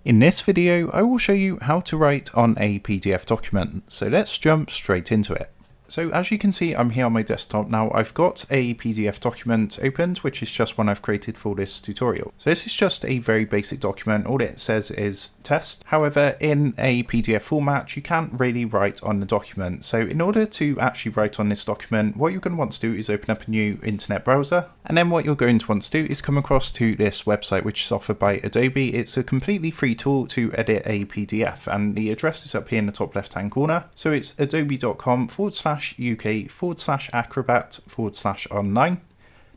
In this video, I will show you how to write on a PDF document, so let's jump straight into it. So as you can see, I'm here on my desktop now. I've got a PDF document opened, which is just one I've created for this tutorial. So this is just a very basic document. All it says is test. However, in a PDF format, you can't really write on the document. So in order to actually write on this document, what you're going to want to do is open up a new internet browser. And then what you're going to want to do is come across to this website, which is offered by Adobe. It's a completely free tool to edit a PDF, and the address is up here in the top left hand corner. So it's adobe.com/uk/acrobat/online.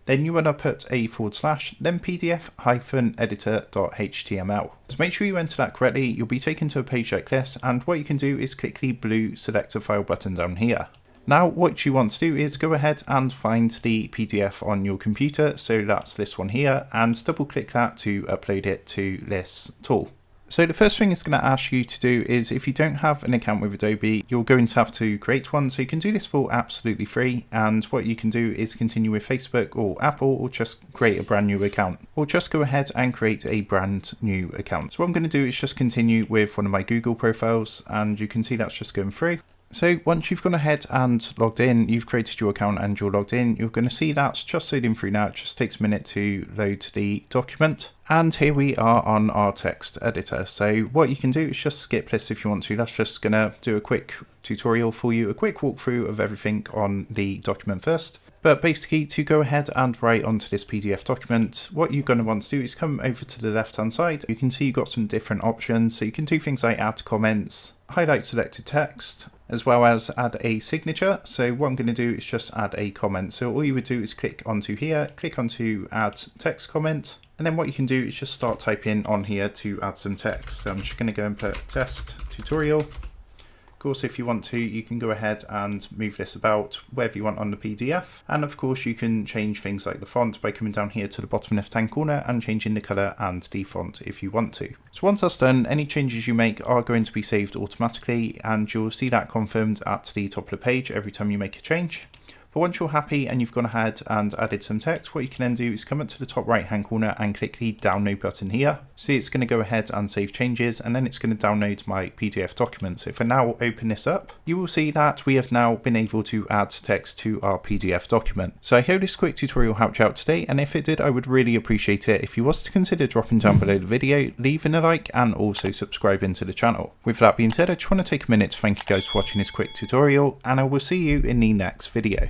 Then you want to put a / then pdf-editor.html. So make sure you enter that correctly. You'll be taken to a page like this, and what you can do is click the blue select a file button down here. Now what you want to do is go ahead and find the PDF on your computer, so that's this one here, and double click that to upload it to this tool. So the first thing it's going to ask you to do is, if you don't have an account with Adobe, you're going to have to create one. So you can do this for absolutely free, and what you can do is continue with Facebook or Apple, or just create a brand new account, or just go ahead and create a brand new account. So what I'm going to do is just continue with one of my Google profiles, and you can see that's just going through. So once you've gone ahead and logged in, you've created your account and you're logged in, you're going to see that's just loading through now. It just takes a minute to load the document. And here we are on our text editor. So what you can do is just skip this if you want to. That's just going to do a quick tutorial for you, a quick walkthrough of everything on the document first. But basically, to go ahead and write onto this PDF document, what you're going to want to do is come over to the left hand side. You can see you've got some different options. So you can do things like add comments, highlight selected text, as well as add a signature. So what I'm going to do is just add a comment. So all you would do is click onto here, click onto add text comment. And then what you can do is just start typing on here to add some text. So I'm just going to go and put test tutorial. Of course, if you want to, you can go ahead and move this about wherever you want on the PDF. And of course, you can change things like the font by coming down here to the bottom left hand corner and changing the color and the font if you want to. So once that's done, any changes you make are going to be saved automatically, and you'll see that confirmed at the top of the page every time you make a change. But once you're happy and you've gone ahead and added some text, what you can then do is come up to the top right hand corner and click the download button here. See, it's going to go ahead and save changes, and then it's going to download my PDF document. So if I now open this up, you will see that we have now been able to add text to our PDF document. So I hope this quick tutorial helped you out today, and if it did, I would really appreciate it if you was to consider dropping down below the video, leaving a like, and also subscribing to the channel. With that being said, I just want to take a minute to thank you guys for watching this quick tutorial, and I will see you in the next video.